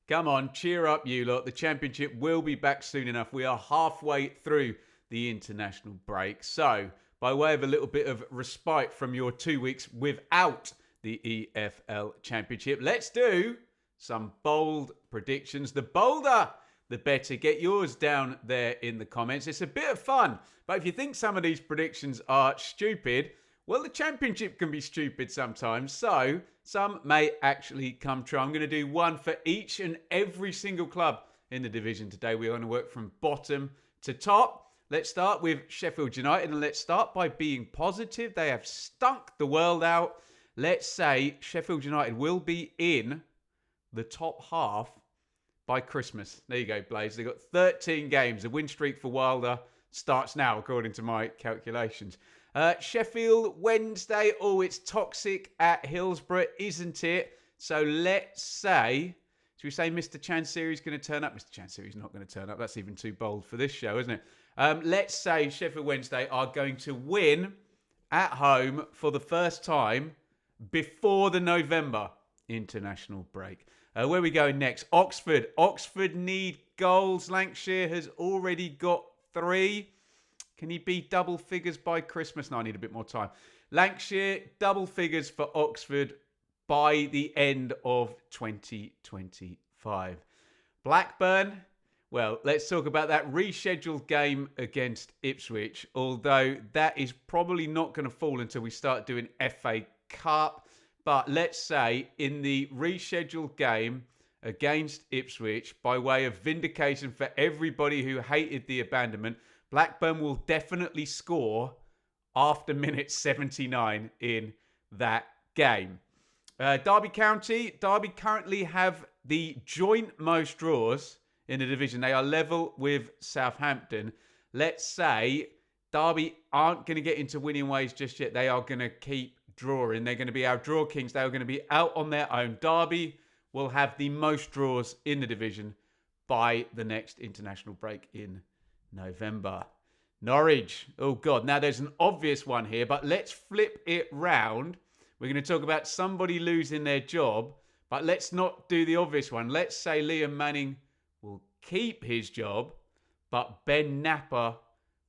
Come on, cheer up, you lot. The Championship will be back soon enough. We are halfway through the international break. So, by way of a little bit of respite from your 2 weeks without the EFL Championship, let's do some bold predictions. The bolder, the better. Get yours down there in the comments. It's a bit of fun. But if you think some of these predictions are stupid, well, the Championship can be stupid sometimes, so some may actually come true. I'm going to do one for each and every single club in the division today. We're going to work from bottom to top. Let's start with Sheffield United, and let's start by being positive. They have stunk the world out. Let's say Sheffield United will be in the top half by Christmas. There you go, Blaze. They've got 13 games. The win streak for Wilder starts now, according to my calculations. Sheffield Wednesday. Oh, it's toxic at Hillsborough, isn't it? So let's say, should we say Mr. Chansiri is going to turn up? Mr. Chansiri is not going to turn up. That's even too bold for this show, isn't it? Let's say Sheffield Wednesday are going to win at home for the first time before the November international break. Where are we going next? Oxford. Oxford need goals. Lancashire has already got 3. Can he be double figures by Christmas? No, I need a bit more time. Lancashire, double figures for Oxford by the end of 2025. Blackburn, well, let's talk about that rescheduled game against Ipswich, although that is probably not going to fall until we start doing FA Cup. But let's say in the rescheduled game against Ipswich, by way of vindication for everybody who hated the abandonment, Blackburn will definitely score after minute 79 in that game. Derby County. Derby currently have the joint most draws in the division. They are level with Southampton. Let's say Derby aren't going to get into winning ways just yet. They are going to keep drawing. They're going to be our draw kings. They are going to be out on their own. Derby will have the most draws in the division by the next international break in November. Norwich. Oh, God. Now, there's an obvious one here, but let's flip it round. We're going to talk about somebody losing their job, but let's not do the obvious one. Let's say Liam Manning will keep his job, but Ben Napper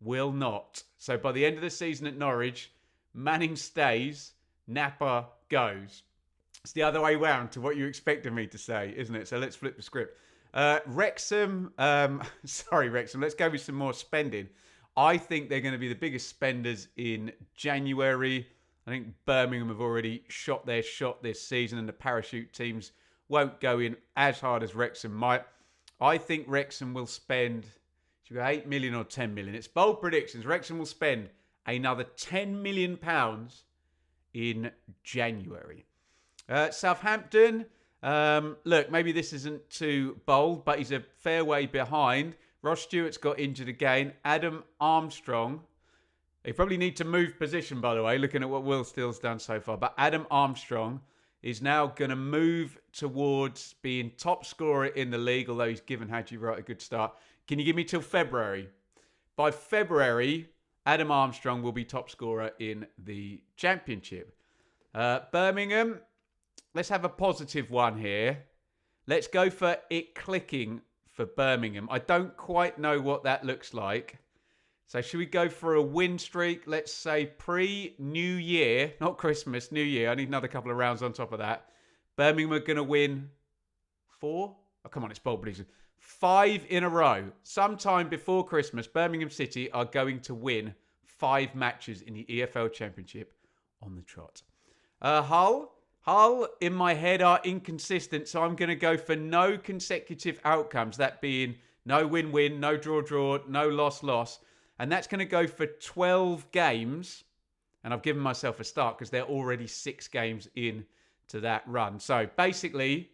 will not. So by the end of the season at Norwich, Manning stays, Napper goes. It's the other way round to what you expected me to say, isn't it? So let's flip the script. Wrexham, sorry, Wrexham, let's go with some more spending. I think they're going to be the biggest spenders in January. I think Birmingham have already shot their shot this season, and the parachute teams won't go in as hard as Wrexham might. I think Wrexham will spend, should we go 8 million or 10 million? It's bold predictions. Wrexham will spend another £10 million in January. Southampton, look, maybe this isn't too bold, but he's a fair way behind. Ross Stewart's got injured again. Adam Armstrong, they probably need to move position, by the way, looking at what Will Steele's done so far. But Adam Armstrong is now going to move towards being top scorer in the league, although he's given Hadji Wright a good start. Can you give me till February? By February, Adam Armstrong will be top scorer in the Championship. Birmingham, let's have a positive one here. Let's go for it clicking for Birmingham. I don't quite know what that looks like. So should we go for a win streak? Let's say pre-New Year, not Christmas, New Year. I need another couple of rounds on top of that. Birmingham are going to win 4? Oh, come on, it's bold prediction. 5 in a row. Sometime before Christmas, Birmingham City are going to win 5 matches in the EFL Championship on the trot. Hull, in my head, are inconsistent, so I'm going to go for no consecutive outcomes, that being no win-win, no draw-draw, no loss-loss. And that's going to go for 12 games. And I've given myself a start because they're already 6 games in to that run. So basically,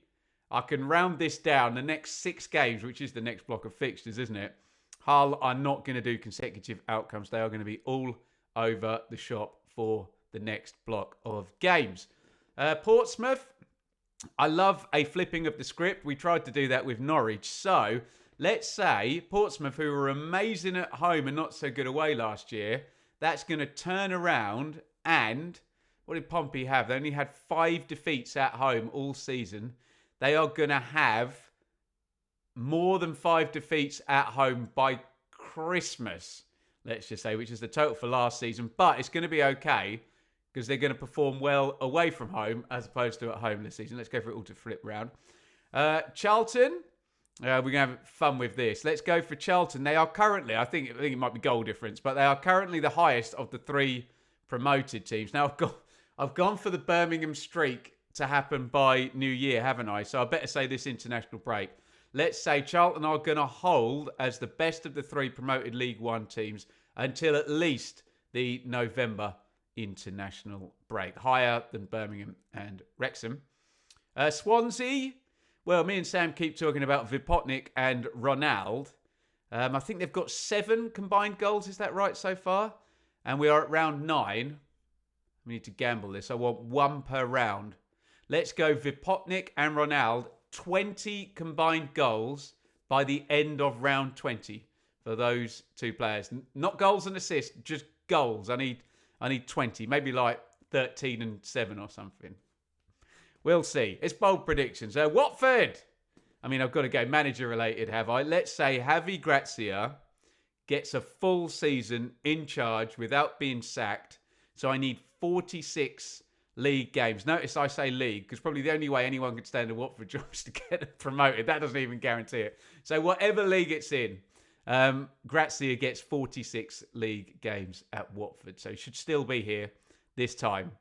I can round this down. The next 6 games, which is the next block of fixtures, isn't it? Hull are not going to do consecutive outcomes. They are going to be all over the shop for the next block of games. Portsmouth, I love a flipping of the script. We tried to do that with Norwich. So let's say Portsmouth, who were amazing at home and not so good away last year, that's going to turn around and, what did Pompey have? They only had 5 defeats at home all season. They are going to have more than 5 defeats at home by Christmas, let's just say, which is the total for last season. But it's going to be okay because they're going to perform well away from home as opposed to at home this season. Let's go for it all to flip round. Charlton, we're going to have fun with this. Let's go for Charlton. They are currently, I think it might be goal difference, but they are currently the highest of the 3 promoted teams. Now, I've gone for the Birmingham streak to happen by New Year, haven't I? So I better say this international break. Let's say Charlton are going to hold as the best of the 3 promoted League One teams until at least the November international break. Higher than Birmingham and Wrexham. Swansea. Well, me and Sam keep talking about Vipotnik and Ronald. I think they've got 7 combined goals. Is that right so far? And we are at round 9. We need to gamble this. I want 1 per round. Let's go Vipotnik and Ronald. 20 combined goals by the end of round 20 for those 2 players. Not goals and assists, just goals. I need 20, maybe like 13 and 7 or something. We'll see. It's bold predictions. Watford. I mean, I've got to go manager related, have I? Let's say Javi Gracia gets a full season in charge without being sacked. So I need 46 league games. Notice I say league because probably the only way anyone could stay in the Watford job is to get promoted. That doesn't even guarantee it. So whatever league it's in, Gracia gets 46 league games at Watford. So he should still be here this time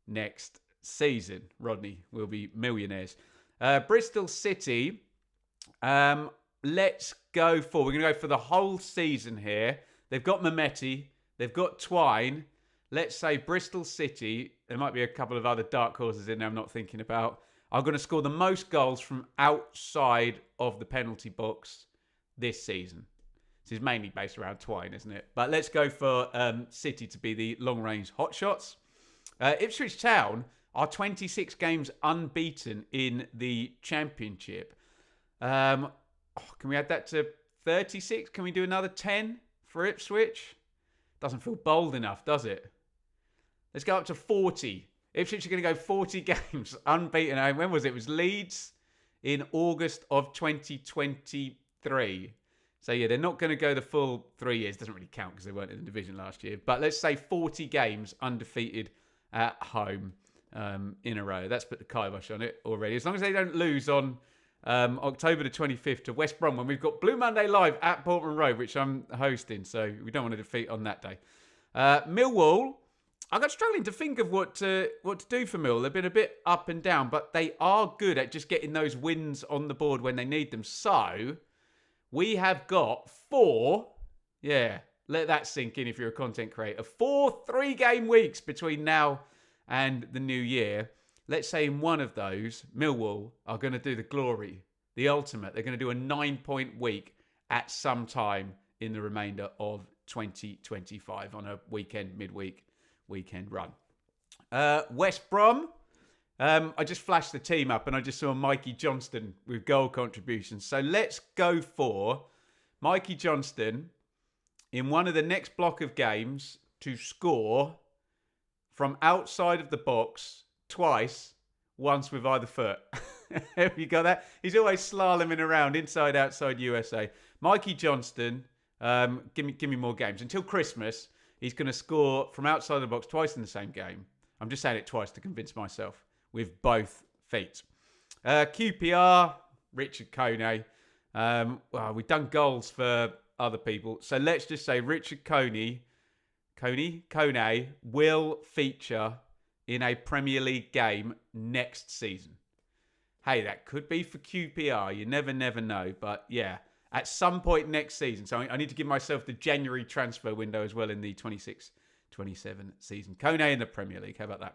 next season. Rodney will be millionaires. Bristol City. Let's go for. We're going to go for the whole season here. They've got Mehmeti. They've got Twine. Let's say Bristol City. There might be a couple of other dark horses in there I'm not thinking about. I'm going to score the most goals from outside of the penalty box this season. This is mainly based around Twine, isn't it? But let's go for City to be the long-range hotshots. Ipswich Town are 26 games unbeaten in the Championship. Can we add that to 36? Can we do another 10 for Ipswich? Doesn't feel bold enough, does it? Let's go up to 40. Ipswich are going to go 40 games unbeaten. When was it? It was Leeds in August of 2023. So, yeah, they're not going to go the full 3 years. Doesn't really count because they weren't in the division last year. But let's say 40 games undefeated at home in a row. That's put the kibosh on it already. As long as they don't lose on October the 25th to West Brom when we've got Blue Monday Live at Portman Road, which I'm hosting. So we don't want to defeat on that day. Millwall. I got struggling to think of what to do for Millwall. They've been a bit up and down, but they are good at just getting those wins on the board when they need them. So we have got 4. Yeah, let that sink in if you're a content creator. 4 3-game weeks between now and the new year. Let's say in one of those, Millwall are going to do the glory, the ultimate. They're going to do a 9-point week at some time in the remainder of 2025 on a midweek weekend run. West Brom. I just flashed the team up and I just saw Mikey Johnston with goal contributions. So let's go for Mikey Johnston in one of the next block of games to score from outside of the box twice, once with either foot. Have you got that? He's always slaloming around inside, outside USA. Mikey Johnston, give me more games. Until Christmas, he's going to score from outside the box twice in the same game. I'm just saying it twice to convince myself with both feet. QPR, Richard Kone. Well, we've done goals for other people. So let's just say Richard Kone will feature in a Premier League game next season. Hey, that could be for QPR. You never know. But yeah, at some point next season. So I need to give myself the January transfer window as well in the 26-27 season. Kone in the Premier League. How about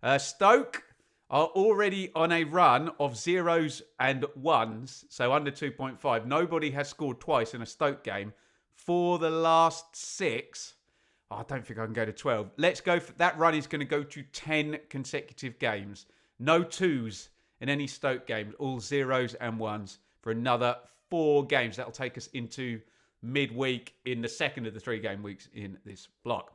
that? Stoke are already on a run of 0s and 1s. So under 2.5. Nobody has scored twice in a Stoke game for the last 6. I don't think I can go to 12. Let's go for that run is going to go to 10 consecutive games. No 2s in any Stoke games. All 0s and 1s for another 4 games. That'll take us into midweek in the second of the 3-game weeks in this block.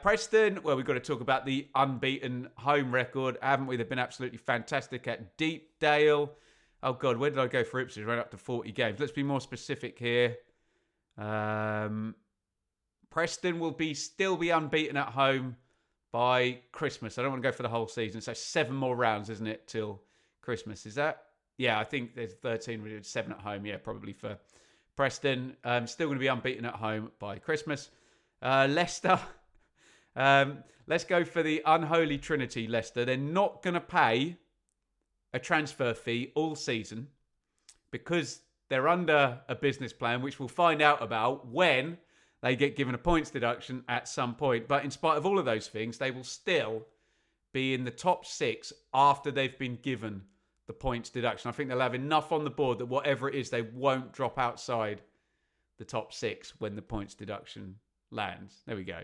Preston, well, we've got to talk about the unbeaten home record, haven't we? They've been absolutely fantastic at Deepdale. Oh, God, where did I go for Ipswich? Right up to 40 games. Let's be more specific here. Preston will still be unbeaten at home by Christmas. I don't want to go for the whole season. So 7 more rounds, isn't it, till Christmas? Is that? Yeah, I think there's 13. We did 7 at home. Yeah, probably for Preston. Still going to be unbeaten at home by Christmas. Leicester. Let's go for the unholy trinity, Leicester. They're not going to pay a transfer fee all season because they're under a business plan, which we'll find out about when they get given a points deduction at some point. But in spite of all of those things, they will still be in the top 6 after they've been given the points deduction. I think they'll have enough on the board that whatever it is, they won't drop outside the top 6 when the points deduction lands. There we go.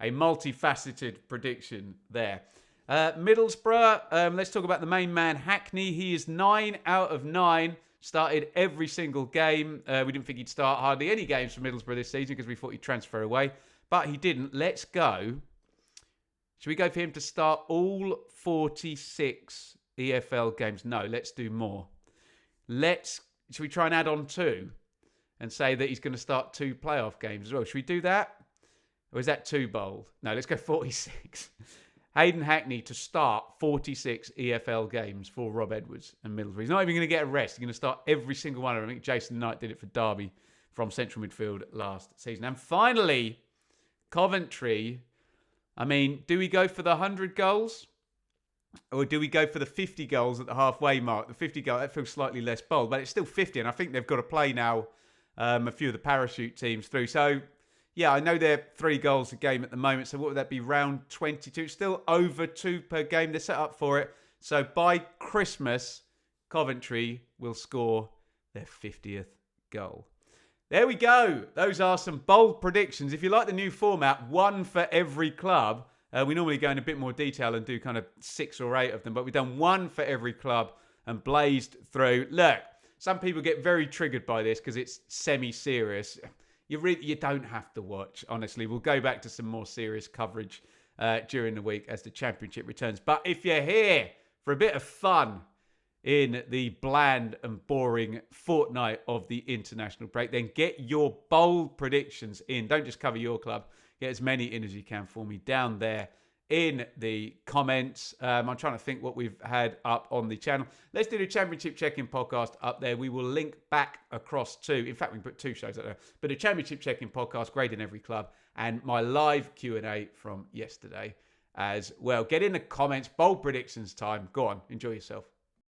A multifaceted prediction there. Middlesbrough, let's talk about the main man, Hackney. He is 9 out of 9. Started every single game. We didn't think he'd start hardly any games for Middlesbrough this season because we thought he'd transfer away. But he didn't. Let's go. Should we go for him to start all 46 EFL games? No, let's do more. Should we try and add on 2 and say that he's going to start 2 playoff games as well? Should we do that? Or is that too bold? No, let's go 46. Hayden Hackney to start 46 EFL games for Rob Edwards and Middlesbrough. He's not even going to get a rest. He's going to start every single one of them. I think Jason Knight did it for Derby from central midfield last season. And finally, Coventry. I mean, do we go for the 100 goals? Or do we go for the 50 goals at the halfway mark? The 50 goal, that feels slightly less bold, but it's still 50. And I think they've got to play now a few of the parachute teams through. So, yeah, I know they're 3 goals a game at the moment. So what would that be? Round 22. Still over 2 per game. They're set up for it. So by Christmas, Coventry will score their 50th goal. There we go. Those are some bold predictions. If you like the new format, 1 for every club. We normally go in a bit more detail and do kind of 6 or 8 of them. But we've done 1 for every club and blazed through. Look, some people get very triggered by this because it's semi-serious. You don't have to watch, honestly. We'll go back to some more serious coverage during the week as the Championship returns. But if you're here for a bit of fun in the bland and boring fortnight of the international break, then get your bold predictions in. Don't just cover your club. Get as many in as you can for me down there in the comments. I'm trying to think what we've had up on the channel. Let's do the Championship Check-In podcast up there. We will link back across to, in fact, we can put 2 shows up there, but the Championship Check-In podcast, grading every club, and my live Q&A from yesterday as well. Get in the comments, bold predictions time. Go on, enjoy yourself.